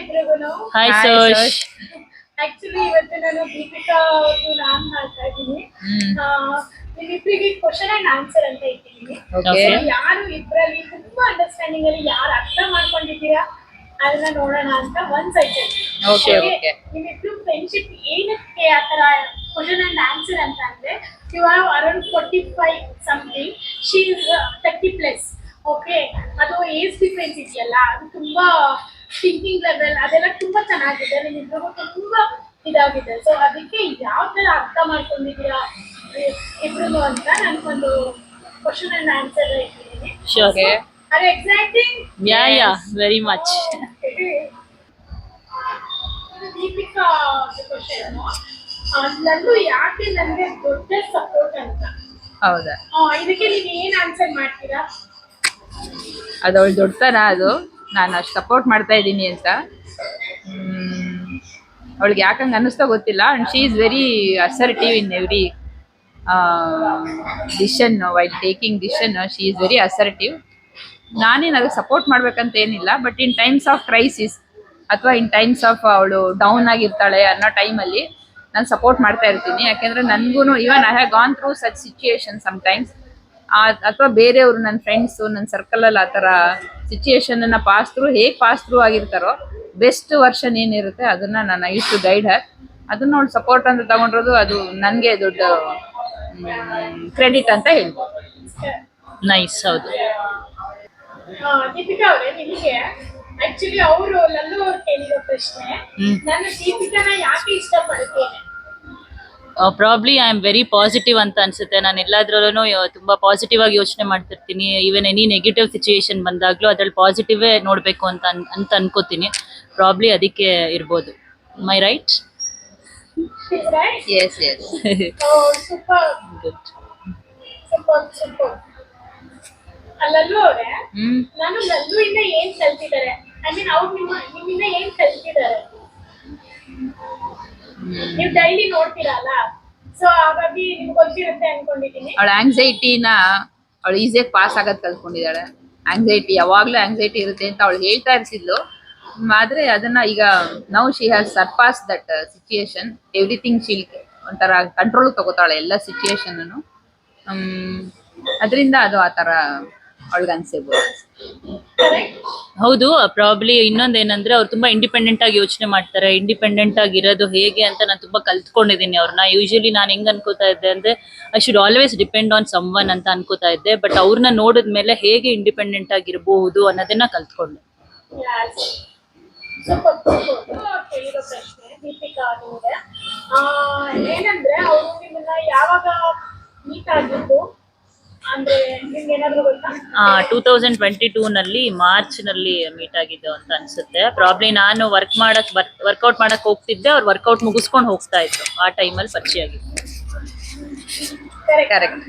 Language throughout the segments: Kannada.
ಎಲ್ರಿಗೂ. Hi Hi, ಸೋಶ್. ಆಕ್ಚುಲಿ ಇವತ್ತು ನಾನು ದೀಪಿಕಾ ಅವ್ರದ್ದು ನಾನ್ ಮಾಡ್ತಾ ಇದ್ದೀನಿ. ನಿಮ್ಮಿಬ್ಬರಿಗೆ ಕ್ವಶನ್ ಅಂಡ್ ಆನ್ಸರ್ ಅಂತ ಇಟ್ಟಿದ್ದೀನಿ. Okay. ಯಾರು ಇಬ್ಬರಲ್ಲಿ ತುಂಬಾ ಅಂಡರ್ಸ್ಟ್ಯಾಂಡಿಂಗ್ ಅಲ್ಲಿ ಯಾರು ಅರ್ಥ ಮಾಡ್ಕೊಂಡಿದ್ದೀರಾ ಅದನ್ನ ನೋಡೋಣ ಅಂತ ಒಂದ್ ಸೈಡ್. Okay, okay. ನಿಮ್ಮಿಬ್ರು ಫ್ರೆಂಡ್ಶಿಪ್ ಏನಕ್ಕೆ ಆತರ ಕ್ವಶನ್ ಅಂಡ್ ಆನ್ಸರ್ ಅಂತ ಅಂದ್ರೆ you have around 45 something, she is 30+. Okay, ಅದು ಏಜ್ ಡಿಫ್ರೆನ್ಸ್ ಇದೆಯಲ್ಲ, ಅದು ತುಂಬಾ ಥಿಂಕಿಂಗ್ ಲೆವೆಲ್ ಅದೆಲ್ಲ ತುಂಬಾ ಚೆನ್ನಾಗಿದೆ. ನಿಮ್ಮಿಬ್ರಿಗೂ ತುಂಬಾ ಇದಾಗಿದೆ. ಸೊ ಅದಕ್ಕೆ ಯಾವ ತರ ಅರ್ಥ ಮಾಡ್ಕೊಂಡಿದ್ದೀರಾ ಇಬ್ರು ಅಂತ ನನ್ಗೊಂದು ಕ್ವಶನ್ ಅಂಡ್ ಆನ್ಸರ್ ಇಟ್ಟಿದ್ದೀನಿ. Sure. Okay. Are you exciting? Yeah, very much. Deepika question, Lallu ಯಾಕೆ ನನಗೆ ದೊಡ್ಡ ಸಪೋರ್ಟ್ ಅಂತ. ಹೌದಾ? ಇದಕ್ಕೆ ನೀವು ಏನ್ ಆನ್ಸರ್ ಮಾಡ್ತೀರಾ? ಅದು ಅವಳು ದೊಡ್ಡತನ, ಅದು ನಾನು ಅಷ್ಟು ಸಪೋರ್ಟ್ ಮಾಡ್ತಾ ಇದ್ದೀನಿ ಅಂತ. ಅವಳಿಗೆ ಯಾಕಂಗೆ ಅನ್ನಿಸ್ತಾ ಗೊತ್ತಿಲ್ಲ. And she is very assertive in every decision. While taking decision she is very assertive. ನಾನೇನು ಅದಕ್ಕೆ ಸಪೋರ್ಟ್ ಮಾಡ್ಬೇಕಂತ ಏನಿಲ್ಲ, but in times of crisis ಅಥವಾ ಇನ್ ಟೈಮ್ಸ್ ಆಫ್ ಅವಳು ಡೌನ್ ಆಗಿರ್ತಾಳೆ ಅನ್ನೋ ಟೈಮಲ್ಲಿ ನಾನು ಸಪೋರ್ಟ್ ಮಾಡ್ತಾ ಇರ್ತೀನಿ. ಯಾಕೆಂದರೆ ನನಗೂ even I have gone through such situation sometimes. ಅಥವಾ ಬೇರೆಯವರು ನನ್ನ ಫ್ರೆಂಡ್ಸು ನನ್ನ ಸರ್ಕಲಲ್ಲಿ ಆ ಥರ ಸಿಚುಯೇಷನನ್ನು ಹೇಗೆ ಪಾಸ್ ಥ್ರೂ ಆಗಿರ್ತಾರೋ ಬೆಸ್ಟ್ ವರ್ಷನ್ ಏನಿರುತ್ತೆ ಅದನ್ನು ನಾನು ಯೂಸ್ ಟು ಗೈಡ್ ಹರ್. ಅದನ್ನು ಅವಳು ಸಪೋರ್ಟ್ ಅಂತ ತಗೊಂಡಿರೋದು ಅದು ನನಗೆ ದೊಡ್ಡ ಕ್ರೆಡಿಟ್ ಅಂತ ಹೇಳ್ಬೋದು. ನೈಸ್. ಹೌದು. ದೀಪಿಕಾ ಅವರೇ, ನಿಮಗೆ ಆಕ್ಚುಲಿ ಅವರು ಲಲ್ಲು ಅವ್ರು ಕೇಳಿರೋ ಪ್ರಶ್ನೆ, ನಾನು ದೀಪಿಕಾನ ಯಾಕೆ ಇಷ್ಟಪಡ್ತೇನೆ? Probably I am very positive ಅಂತ ಅನ್ಸುತ್ತೆ. ನಾನು ಎಲ್ಲಾದ್ರಲ್ಲೂ ತುಂಬಾ ಪಾಸಿಟಿವ್ ಆಗಿ ಯೋಚನೆ ಮಾಡ್ತಿರ್ತೀನಿ. ಈವನ್ ಎನಿ ನೆಗೆಟಿವ್ ಸಿಚುಯೇಷನ್ ಬಂದಾಗ್ಲೂ ಅದ್ರಲ್ಲಿ ಪಾಸಿಟಿವೇ ನೋಡ್ಬೇಕು ಅಂತ ಅನ್ಕೋತೀನಿ. ಪ್ರಾಬ್ಲಿ ಅದಕ್ಕೆ ಇರ್ಬೋದು. My right? Yes, yes. Super good. Super. Lallu ಅವರೇ, ನಾನು ಲಲ್ಲು ಇಂದ ಏನ್ ಕಲ್ತಿದ್ದಾರೆ, ಐ ಮೀನ್ ಅವ್ರು ನಿಮ್ಮಿಂದ ಏನ್ ಕಲ್ತಿದ್ದಾರೆ? ನೀವು ಡೈಲಿ ನೋಡ್ತೀರಲ್ಲ, ಸೊ ಹಾಗಾಗಿ ನಿಮ್ಗೆ ಗೊತ್ತಿರುತ್ತೆ ಅನ್ಕೊಂಡಿದ್ದೀನಿ. ಅವಳ ಆಂಗ್ಸೈಟಿನ ಅವಳು ಈಸಿಯಾಗಿ ಪಾಸ್ ಆಗೋದು ಕಲ್ತ್ಕೊಂಡಿದ್ದಾಳೆ. ಆಂಗ್ಸೈಟಿ ಯಾವಾಗಲೂ ಆಂಗ್ಸೈಟಿ ಇರುತ್ತೆ ಅಂತ ಅವಳು ಹೇಳ್ತಾ ಇರ್ತಿದ್ಲು. ಆದರೆ ಅದನ್ನ ಈಗ now she has surpass that situation. Everything she'll ಒಂಥರ ಕಂಟ್ರೋಲ್ ತಗೋತಾಳೆ ಎಲ್ಲ ಸಿಚುಯೇಷನನ್ನು. ಅದರಿಂದ ಅದು ಆ ಥರ ಅವಳಿಗೆ ಅನ್ಸಿರ್ಬೋದು. ಹೌದು. ಪ್ರಾಬ್ಲಿ ಇನ್ನೊಂದೇನಂದ್ರೆ ಅವ್ರು ತುಂಬಾ ಇಂಡಿಪೆಂಡೆಂಟ್ ಆಗಿ ಯೋಚನೆ ಮಾಡ್ತಾರೆ. ಇಂಡಿಪೆಂಡೆಂಟ್ ಆಗಿರೋದು ಹೇಗೆ ಅಂತ ನಾನು ತುಂಬಾ ಕಲ್ತ್ಕೊಂಡಿದ್ದೀನಿ ಅವ್ರನ್ನ. ಯೂಶಲಿ ನಾನು ಹೆಂಗ್ ಅನ್ಕೋತಾ ಇದ್ದೆ ಅಂದ್ರೆ I should always depend on someone ಅಂತ ಅನ್ಕೋತಾ ಇದ್ದೆ. ಬಟ್ ಅವ್ರನ್ನ ನೋಡಿದ್ಮೇಲೆ ಹೇಗೆ ಇಂಡಿಪೆಂಡೆಂಟ್ ಆಗಿರಬಹುದು ಅನ್ನೋದನ್ನ ಕಲ್ತ್ಕೊಂಡೆ. ಕೇಳಿರೋ ಪ್ರಶ್ನೆ ದೀಪಿಕಾ ನಿಮ್ಗೆ ಏನಂದ್ರೆ, ಅವರು ನಿಮ್ಮನ್ನ ಯಾವಾಗ ಮೀಟ್ ಆಗಿದ್ದು ಅಂದ್ರೆ ನಿಮ್ಗೆ ಏನಾದ್ರು ಗೊತ್ತಾ? 2022 ನಲ್ಲಿ ಮಾರ್ಚ್ ನಲ್ಲಿ ಮೀಟ್ ಆಗಿದ್ದು ಅಂತ ಅನ್ಸುತ್ತೆ. ಪ್ರಾಬ್ಲಿ ನಾನು ವರ್ಕೌಟ್ ಮಾಡಕ್ ಹೋಗ್ತಿದ್ದೆ, ಅವ್ರು ವರ್ಕೌಟ್ ಮುಗಿಸ್ಕೊಂಡು ಹೋಗ್ತಾ ಇದ್ರು. ಆ ಟೈಮಲ್ಲಿ ಪರಿಚಯ ಆಗಿತ್ತು. ಕರೆಕ್ಟ್.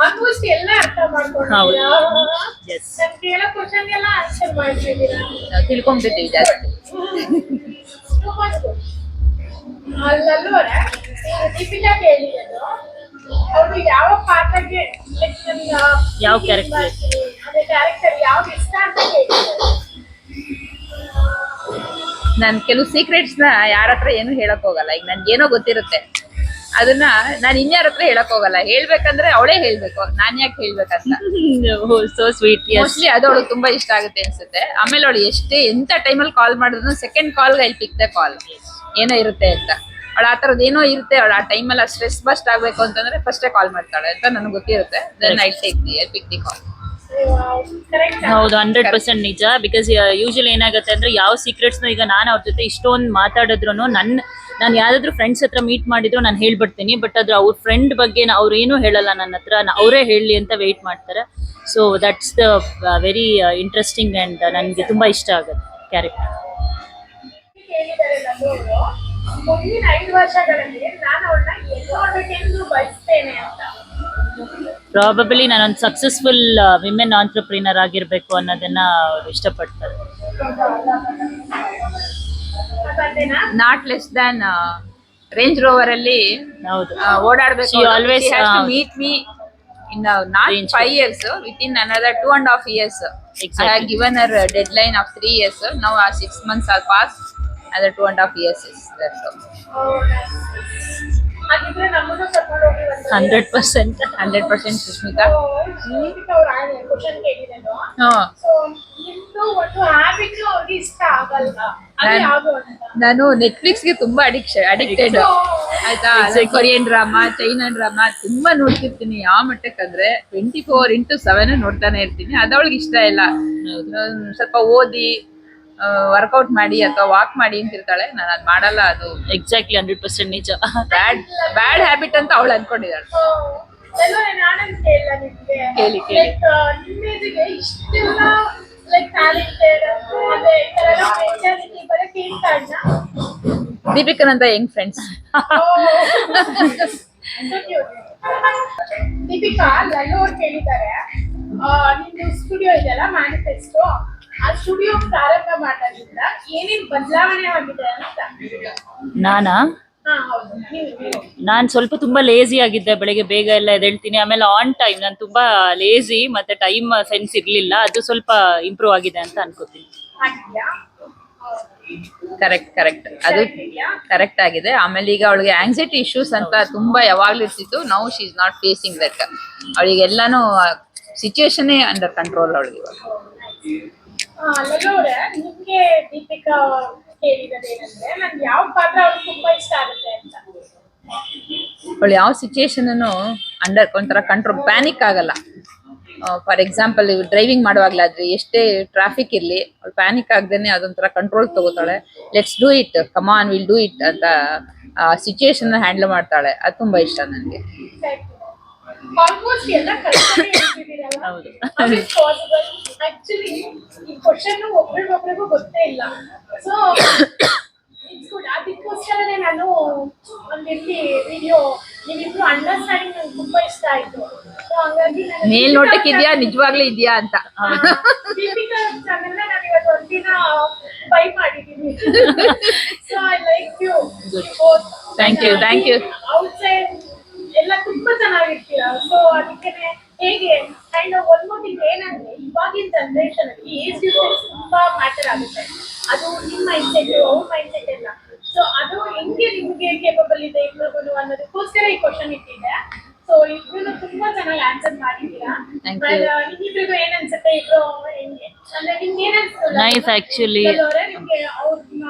ಆಲ್ಮೋಸ್ಟ್ ಎಲ್ಲ ಅರ್ಥ ಮಾಡ್ಕೊಂಡಿದ್ದೀರಾ. ನಾನು ಕೇಳೋ ಕ್ವಶನ್ ಎಲ್ಲ ಆನ್ಸರ್ ಮಾಡ್ತಿದ್ದೀರಾ. ತಿಳ್ಕೊಂಡ್ಬಿಟ್ಟಿದ್ದೀವಿ ಜಾಸ್ತಿ. ಲಲ್ಲು ಅವರೇ, ದೀಪಿಕಾ ಕೇಳಿರೋದು ಅವರು ಯಾವ ಪಾತ್ರಕ್ಕೆ ಯಾವ ಕ್ಯಾರೆಕ್ಟರ್ ಅದೇ ಕ್ಯಾರೆಕ್ಟರ್ ಯಾವ್ದು ಇಷ್ಟ ಅಂತ ಕೇಳಿದ್ದಾರೆ. ನಾನು ಕೆಲವು ಸೀಕ್ರೆಟ್ಸ್ನ ಯಾರ ಹತ್ರ ಏನು ಹೇಳಕ್ ಹೋಗಲ್ಲ. ಈಗ ನನ್ಗೇನೋ ಗೊತ್ತಿರುತ್ತೆ, ಅದನ್ನ ನಾನು ಇನ್ಯಾರ ಹತ್ರ ಹೇಳಕ್ ಹೋಗಲ್ಲ. ಹೇಳ್ಬೇಕಂದ್ರೆ ಅವಳೇ ಹೇಳ್ಬೇಕು, ನಾನ್ ಯಾಕೆ ಹೇಳ್ಬೇಕಂತ. So sweet. ಮೋಸ್ಟ್ಲಿ ಅದು ಅವಳು ತುಂಬಾ ಇಷ್ಟ ಆಗುತ್ತೆ ಅನ್ಸುತ್ತೆ. ಆಮೇಲೆ ಅವಳು ಎಂತ ಟೈಮಲ್ಲಿ ಕಾಲ್ ಮಾಡಿದ್ರು ಸೆಕೆಂಡ್ ಕಾಲ್ಗೆ ಐ ಪಿಕ್ ದ ಕಾಲ್, ಏನೋ ಇರುತ್ತೆ ಅಂತ. ಅವಳು ಆ ಥರದ್ದು ಏನೋ ಇರುತ್ತೆ, ಅವಳು ಆ ಟೈಮಲ್ಲಿ ಸ್ಟ್ರೆಸ್ ಬಸ್ಟ್ ಆಗ್ಬೇಕು ಅಂತಂದ್ರೆ ಫಸ್ಟೇ ಕಾಲ್ ಮಾಡ್ತಾಳೆ ಅಂತ ನನಗೆ ಗೊತ್ತಿರುತ್ತೆ. ದೆನ್ ಐ ಪಿಕ್ ದಿ ಕಾಲ್. ಹೌದು, 100% ನಿಜ. ಬಿಕಾಸ್ ಯೂಶಲಿ ಏನಾಗುತ್ತೆ ಅಂದ್ರೆ ಯಾವ ಸೀಕ್ರೆಟ್ಸ್ನ ಈಗ ನಾನು ಅವ್ರ ಜೊತೆ ಇಷ್ಟೊಂದು ಮಾತಾಡಿದ್ರು ನಾನು ಯಾವ್ದಾದ್ರು ಫ್ರೆಂಡ್ಸ್ ಹತ್ರ ಮೀಟ್ ಮಾಡಿದ್ರು ನಾನು ಹೇಳ್ಬಿಡ್ತೀನಿ. ಬಟ್ ಅದ್ರ ಅವ್ರ ಫ್ರೆಂಡ್ ಬಗ್ಗೆ ಅವ್ರು ಏನೂ ಹೇಳಲ್ಲ ನನ್ನ ಹತ್ರ, ಅವರೇ ಹೇಳಲಿ ಅಂತ ವೆಯ್ಟ್ ಮಾಡ್ತಾರೆ. So that's the very interesting and ನನಗೆ ತುಂಬ ಇಷ್ಟ ಆಗುತ್ತೆ ಕ್ಯಾರೆಕ್ಟರ್. ಮುಂದಿನ 5 ವರ್ಷಗಳಲ್ಲಿ ನಾನು ಅವ್ರನ್ನ ಎಲ್ಲಿ ನೋಡ್ಬೇಕೆಂದು ಬಯಸ್ತೇನೆ ಅಂತ. ಪ್ರಾಬಬ್ಲಿ ನಾನೊಂದು ಸಕ್ಸಸ್ಫುಲ್ ವಿಮೆನ್ ಆಂಟ್ರಪ್ರಿನರ್ ಆಗಿರ್ಬೇಕು ಅನ್ನೋದನ್ನ ಅವ್ರು ಇಷ್ಟಪಡ್ತಾರೆ. Not less than range rover ಅಲ್ಲಿ ಹೌದು ಓಡಾಡ್ಬೇಕು. She always meet me in not Range. 5 years, within another 2.5 years. Exactly. I have given her a deadline of 3 years. Now 6 months are passed. Another 2.5 years is there. So ಹಾಗಿದ್ರೆ ನಮ್ಮನ್ನು ಕರ್ಕೊಂಡು ಹೋಗಿ ಒಂದು 100%. 100% ಸುಷ್ಮಿತಾ. ಅವ್ರು ಕ್ವಶನ್ ಕೇಳಿರೋದು. ಸೊ ನಿಮ್ದು ಒಂದು ಹ್ಯಾಬಿಟ್ ಅವ್ರಿಗೆ ಇಷ್ಟ ಆಗಲ್ಲ ಅದು ಯಾವುದು ಅಂತ. ನಾನು ನೆಟ್ಫ್ಲಿಕ್ಸ್ ಗೆ ತುಂಬಾ ಅಡಿಕ್ಟೆಡ್ ಆಯ್ತಾ. ಕೊರಿಯನ್ ಡ್ರಾಮಾ, ಚೈನಾ ಡ್ರಾಮಾ ತುಂಬಾ ನೋಡ್ತಿರ್ತೀನಿ. ಯಾವ ಮಟ್ಟಕ್ಕಂದ್ರೆ 24/7 ನೋಡ್ತಾನೆ ಇರ್ತೀನಿ. ಅದವಳಿಗೆ ಇಷ್ಟ ಇಲ್ಲ. ಸ್ವಲ್ಪ ಓದಿ ವರ್ಕೌಟ್ ಮಾಡಿ ಅಥವಾ ವಾಕ್ ಮಾಡಿ ಅಂತಿರ್ತಾಳೆ. ನಾನು ಅದ್ ಮಾಡಲ್ಲ. ಅದು ಎಕ್ಸಾಕ್ಟ್ಲಿ 100% ನಿಜ. ಬ್ಯಾಡ್ ಹ್ಯಾಬಿಟ್ ಅಂತ ಅವಳು ಅನ್ಕೊಂಡಿದ್ದಾಳೆ. ನಾನಂತ ಕೇಳಿಲ್ಲ ನಿಮ್ಗೆ ಕೇಳಿ. ಲೈಕ್ ನಿಮ್ಮೆದಿಗೆ ಇಷ್ಟೆಲ್ಲ ಲೈಕ್ ಟ್ಯಾಲೆಂಟೆಡ್ ಮತ್ತೆ ಮೆಂಟಾಲಿಟಿ ಬರಕ್ಕೆ ಏನ್ ಕಾರಣ? ದೀಪಿಕನಂತ ಹೆಂಗ್ ಫ್ರೆಂಡ್ಸ್. ದೀಪಿಕಾ ಲಲ್ಲು ಅವ್ರು ಕೇಳಿದ್ದಾರೆ, ನಿಮ್ದು ಸ್ಟುಡಿಯೋ ಇದೆಯಲ್ಲ ಮ್ಯಾನಿಫೆಸ್ಟೋ, ಆ ಸ್ಟುಡಿಯೋ ಪ್ರಾರಂಭ ಮಾಡೋದ್ರಿಂದ ಏನೇನ್ ಬದಲಾವಣೆ ಆಗಿದೆ ಅಂತ. ನಾನಾ ಹಾ ಹೌದು, ನೀವು ನಾನು ಸ್ವಲ್ಪ ತುಂಬಾ ಲೇಜಿ ಆಗಿದ್ದೆ. ಬೆಳಗ್ಗೆ ಬೇಗ ಎಲ್ಲ ಎದ್ದೇಳ್ತೀನಿ. ಆಮೇಲೆ ಆನ್ ಟೈಮ್ ನಾನು ತುಂಬಾ ಲೇಜಿ ಮತ್ತೆ ಟೈಮ್ ಸೆನ್ಸ್ ಇರ್ಲಿಲ್ಲ. ಅದು ಸ್ವಲ್ಪ ಇಂಪ್ರೂವ್ ಆಗಿದೆ ಅಂತ ಅನ್ಕೋತೀನಿ. ಹಾಗಿದ್ಯಾ? ಕರೆಕ್ಟ್ ಅದು ಕರೆಕ್ಟ್ ಆಗಿದೆ. ಆಮೇಲೆ ಈಗ ಅವಳಿಗೆ ಆಂಗ್ಸೈಟಿ ಇಶ್ಯೂಸ್ ಅಂತ ತುಂಬಾ ಯಾವಾಗ್ಲೂ ಇರ್ತಿತ್ತು. Now she is not facing that. ಅವಳಿಗೆ ಎಲ್ಲಾನು ಸಿಚುವೇಶನ್ ಅಂಡರ್ ಕಂಟ್ರೋಲ್ ಅವಳಿಗೆ ಇವಾಗ. ಲಲ್ಲು ಅವ್ರೆ, ನಿಮ್ಗೆ ದೀಪಿಕಾ ಕೇಳಿರೋದೇನಂದ್ರೆ ನನ್ಗೆ ಯಾವ ಪಾತ್ರ ಅವ್ರಿಗೆ ತುಂಬಾ ಇಷ್ಟ ಆಗುತ್ತೆ ಅಂತ. ಅವಳು ಯಾವ ಸಿಚುವೇಶನ್ ಅಂಡರ್ ಒಂಥರ ಕಂಟ್ರೋಲ್, ಪ್ಯಾನಿಕ್ ಆಗಲ್ಲ. ಫಾರ್ ಎಕ್ಸಾಂಪಲ್ ಡ್ರೈವಿಂಗ್ ಮಾಡುವಾಗ್ಲಾದ್ರೆ ಎಷ್ಟೇ ಟ್ರಾಫಿಕ್ ಇರ್ಲಿ ಅವಳು ಪ್ಯಾನಿಕ್ ಆಗದೇನೆ ಅದೊಂಥರ ಕಂಟ್ರೋಲ್ ತಗೋತಾಳೆ. Let's do it, come on will do it ಅಂತ ಸಿಚುವೇಶನ್ ಹ್ಯಾಂಡಲ್ ಮಾಡ್ತಾಳೆ. ಅದು ತುಂಬಾ ಇಷ್ಟ ನನಗೆ. ಆಲ್ಮೋಸ್ಟ್ ಎಲ್ಲ ಕಲ್ತ್ಕೊಂಡಿದ್ದೀರಲ್ಲ, ಹೌದು. ಪಾಸಿಬಲ್ ಆಕ್ಚುಲಿ ಈ ಕ್ವಶನ್ ಒಬ್ರಿಗೊಬ್ರಿಗೂ ಗೊತ್ತೇ ಇಲ್ಲ. So it's good. ಅದಕ್ಕೋಸ್ಕರನೇ ನಾನು ಒಂದಿರ್ತಿ ವಿಡಿಯೋ ನೀವಿಬ್ರು ಅಂಡರ್ಸ್ಟ್ಯಾಂಡಿಂಗ್ ನಂಗೆ ತುಂಬಾ ಇಷ್ಟ ಆಯ್ತು. ಸೊ ಹಂಗಾಗಿ ಮೇಲ್ನೋಟಕ್ಕಿದ್ಯಾ ನಿಜವಾಗ್ಲೂ ಇದೆಯಾ ಅಂತ. ದೀಪಿಕಾ ಚಾನೆಲ್ ನಾನು ಇವತ್ತು ಒಂದಿನ ಬೈ ಮಾಡಿದ್ದೀನಿ. So I like you both. Thank you. Outside ಎಲ್ಲ ತುಂಬಾ ಚೆನ್ನಾಗಿರ್ತೀರಾ. ಸೊ ಅದಕ್ಕೆ ಹೇಗೆ kind of one more thing ಏನಂದ್ರೆ ಇವಾಗಿನ ಜನರೇಷನ್ ಅಲ್ಲಿ ಏಜ್ ಡಿಫರೆನ್ಸ್ ತುಂಬಾ ಮ್ಯಾಟರ್ ಆಗುತ್ತೆ. ಅದು ನಿಮ್ಮ ಮೈಂಡ್ ಸೆಟ್, ಅವ್ರ ಮೈಂಡ್ ಸೆಟ್ ಎಲ್ಲ. ಸೊ ಅದು ಹೆಂಗೆ ನಿಮ್ಗೆ ಕೇಪಬಲ್ ಇದೆ ಇಬ್ರಿಗೂ ಅನ್ನೋದಕ್ಕೋಸ್ಕರ ಈ ಕ್ವಶನ್ ಇಟ್ಟಿದೆ. ಸೊ ಇಬ್ರು ತುಂಬಾ ಚೆನ್ನಾಗಿ ಆನ್ಸರ್ ಮಾಡಿದ್ದೀರಾ. ನಿಮ್ಮಿಬ್ರಿಗೂ ಏನ್ ಅನ್ಸುತ್ತೆ? ಇಬ್ರು ಹೆಂಗೆ ಅಂದ್ರೆ ನಿಮ್ಗೆ ಏನ್ ಅನ್ಸುತ್ತೆ? Nice actually. ನಿಮ್ಗೆ ಅವ್ರನ್ನ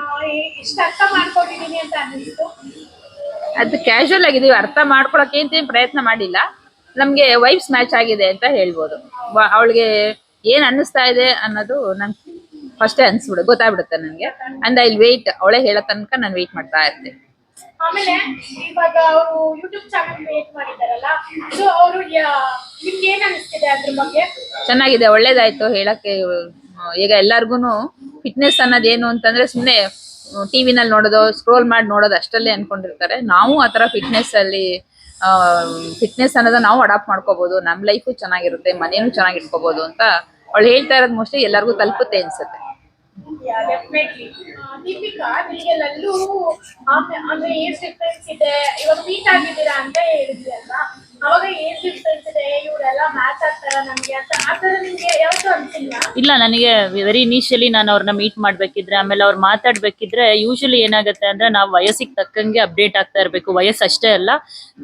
ಎಷ್ಟು ಅರ್ಥ ಮಾಡ್ಕೊಂಡಿದೀನಿ ಅಂತ ಅನ್ನಿಸ್ತು? ಅದು ಕ್ಯಾಶುವಲ್ ಆಗಿದೀವಿ, ಅರ್ಥ ಮಾಡ್ಕೊಳಕ್ಕೆ ಅಂತ ಪ್ರಯತ್ನ ಮಾಡಿಲ್ಲ. ನಮ್ಗೆ ವೈಬ್ಸ್ ಮ್ಯಾಚ್ ಆಗಿದೆ ಅಂತ ಹೇಳ್ಬೋದು. ಅವಳಿಗೆ ಏನ್ ಅನ್ನಿಸ್ತಾ ಇದೆ ಅನ್ನೋದು ನಂಗೆ ಫಸ್ಟೇ ಅನ್ಸ್ಬಿಡು, ಗೊತ್ತಾಗ್ಬಿಡುತ್ತೆ ನನಗೆ. ಅಂಡ್ ಐ ವೇಟ್, ಅವಳೇ ಹೇಳೋ ತನಕ ನಾನು ವೇಟ್ ಮಾಡ್ತಾ ಇರ್ತೀನಿ. ಆಮೇಲೆ ಇವಾಗ ಅವರು ಯೂಟ್ಯೂಬ್ ಚಾನಲ್ ಕ್ರಿಯೇಟ್ ಮಾಡಿದಾರಲ್ಲ, ಸೊ ಅವರು ನಿಮ್ಗೆ ಏನ್ ಅನಿಸ್ತಿದೆ ಅದ್ರ ಬಗ್ಗೆ? ಚೆನ್ನಾಗಿದೆ, ಒಳ್ಳೇದಾಯ್ತು ಹೇಳಕ್ಕೆ. ಈಗ ಎಲ್ಲಾರ್ಗುನು ಫಿಟ್ನೆಸ್ ಅನ್ನೋದೇನು ಅಂತಂದ್ರೆ ಸುಮ್ಮನೆ ಟಿವಿನಲ್ಲಿ ನೋಡೋದು, ಸ್ಕ್ರೋಲ್ ಮಾಡಿ ನೋಡೋದು ಅಷ್ಟಲ್ಲೇ ಅನ್ಕೊಂಡಿರ್ತಾರೆ. ನಾವು ಆತರ ಫಿಟ್ನೆಸ್ ಅನ್ನೋದನ್ನ ನಾವು ಅಡಾಪ್ಟ್ ಮಾಡ್ಕೋಬಹುದು. ನಮ್ ಲೈಫು ಚೆನ್ನಾಗಿರುತ್ತೆ, ಮನೇನು ಚೆನ್ನಾಗಿ ಇಟ್ಕೋಬಹುದು ಅಂತ ಅವಳು ಹೇಳ್ತಾ ಇರೋದು ಮೋಸ್ಟ್ಲಿ ಎಲ್ಲರಿಗೂ ತಲುಪುತ್ತೆ ಅನ್ಸುತ್ತೆ. ಡೆಫಿನೆಟ್ಲಿ. ದೀಪಿಕಾ, ನಿಮಗೆ ಲಲ್ಲು ಅಂದ್ರೆ ಏಜ್ ಡಿಫ್ರೆನ್ಸ್ ಇದೆ, ಇವಾಗ ಮೀಟ್ ಆಗಿದ್ದೀರಾ ಅಂತ ಹೇಳಿದ್ರಿ ಅಲ್ವಾ, ಅವಾಗ ಏಜ್ ಡಿಫ್ರೆನ್ಸ್ ಇದೆ, ಇವರೆಲ್ಲ ಮ್ಯಾಚ್ ಆಗ್ತಾರ ನಮ್ಗೆ ಅಂತ ಆತರ ನಿಮ್ಗೆ ಯಾವತ್ತೂ ಅನ್ಸಿಲ್ಲ? ಇಲ್ಲ, ನನಗೆ ವೆರಿ ಇನಿಷಿಯಲಿ ನಾನು ಅವ್ರನ್ನ ಮೀಟ್ ಮಾಡ್ಬೇಕಿದ್ರೆ ಆಮೇಲೆ ಅವ್ರು ಮಾತಾಡ್ಬೇಕಿದ್ರೆ ಯೂಶಲಿ ಏನಾಗುತ್ತೆ ಅಂದ್ರೆ ನಾವು ವಯಸ್ಸಿಗೆ ತಕ್ಕಂಗೆ ಅಪ್ಡೇಟ್ ಆಗ್ತಾ ಇರಬೇಕು. ವಯಸ್ಸು ಅಷ್ಟೇ ಅಲ್ಲ,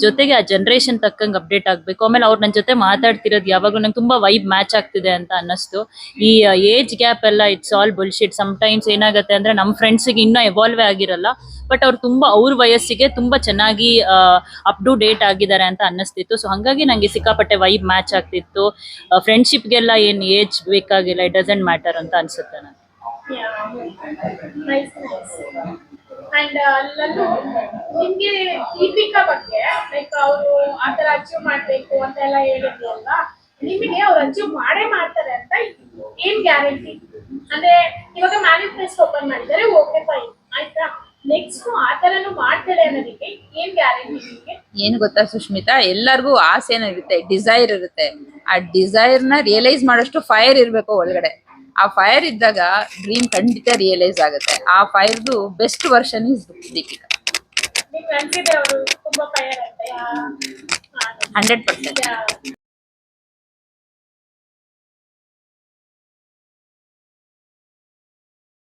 ಜೊತೆಗೆ ಆ ಜನರೇಷನ್ ತಕ್ಕಂಗೆ ಅಪ್ಡೇಟ್ ಆಗಬೇಕು. ಆಮೇಲೆ ಅವ್ರು ನನ್ನ ಜೊತೆ ಮಾತಾಡ್ತಿರೋದು ಯಾವಾಗೂ ನಂಗೆ ತುಂಬಾ ವೈಬ್ ಮ್ಯಾಚ್ ಆಗ್ತಿದೆ ಅಂತ ಅನ್ನಿಸ್ತು. ಈ ಏಜ್ ಗ್ಯಾಪ್ ಎಲ್ಲ ಇಟ್ಸ್ ಆಲ್ ಬುಲ್ಶಿಟ್. ಸಮ್ಟೈಮ್ಸ್ ಏನಾಗುತ್ತೆ ಅಂದ್ರೆ ನಮ್ಮ ಫ್ರೆಂಡ್ಸಿಗೆ ಇನ್ನೂ ಎವಾಲ್ವ್ ಆಗಿರಲ್ಲ, ಬಟ್ ಅವ್ರು ತುಂಬಾ ಅವ್ರ ವಯಸ್ಸಿಗೆ ತುಂಬಾ ಚೆನ್ನಾಗಿ ಅಪ್ ಟು ಡೇಟ್ ಆಗಿದ್ದಾರೆ ಅಂತ ಅನ್ನಿಸ್ತಿತ್ತು. ಸೊ ಹಾಗಾಗಿ ನಂಗೆ ಸಿಕ್ಕಾಪಟ್ಟೆ ವೈಬ್ ಮ್ಯಾಚ್ ಆಗ್ತಿತ್ತು. ಫ್ರೆಂಡ್ಶಿಪ್ಗೆಲ್ಲ ಏನ್ ಏಜ್ ಬೇಕಾಗಿಲ್ಲ, ಇಟ್ ಡಸಂಟ್ ಮ್ಯಾಟರ್ ಅಂತ ಅನ್ಸುತ್ತೆ ನನಗೆ. ಅಂಡ್ ಲಲ್ಲು, ನಿಮ್ಗೆ ದೀಪಿಕಾ ಬಗ್ಗೆ ಲೈಕ್ ಅವರು ಆತರ ಅಚೀವ್ ಮಾಡ್ಬೇಕು ಅಂತೆಲ್ಲ ಹೇಳಿದ್ರಿ ಅಲ್ವಾ, ನಿಮಗೆ ಅವ್ರು ಅಚೀವ್ ಮಾಡೇ ಮಾಡ್ತಾರೆ ಅಂತ ಏನ್ ಗ್ಯಾರಂಟಿ? ಅಂದ್ರೆ ಇವಾಗ ಮ್ಯಾನಿಫೆಸ್ಟ್ ಓಪನ್ ಮಾಡಿದ್ದಾರೆ, ಓಕೆ ಫೈನ್ ಆಯ್ತಾ, ನೆಕ್ಸ್ಟ್ ಆತರನು ಮಾಡ್ತಾರೆ ಅನ್ನೋದಕ್ಕೆ ಏನ್ ಗ್ಯಾರಂಟಿ ನಿಮಗೆ? ಏನು ಗೊತ್ತಾ ಸುಷ್ಮಿತಾ, ಎಲ್ಲರಿಗೂ ಆಸೆ ಇರುತ್ತೆ, ಡಿಸೈರ್ ಇರುತ್ತೆ. ಆ ಡಿಸೈರ್ ನ ರಿಯಲೈಸ್ ಮಾಡೋಷ್ಟು ಫೈರ್ ಇರ್ಬೇಕು ಒಳಗಡೆ. ಆ ಫೈರ್ ಇದ್ದಾಗ ಡ್ರೀಮ್ ಖಂಡಿತ ರಿಯಲೈಸ್ ಆಗುತ್ತೆ. ಆ ಫೈರ್ದು ಬೆಸ್ಟ್ ವರ್ಷನ್ ಇಸ್ ದೀಪಿಕಾ. ನಿಮ್ಗೆ ಅನ್ಸಿದೆ ಅವರು ತುಂಬಾ ಫೈರ್ ಅಂತ? 100%.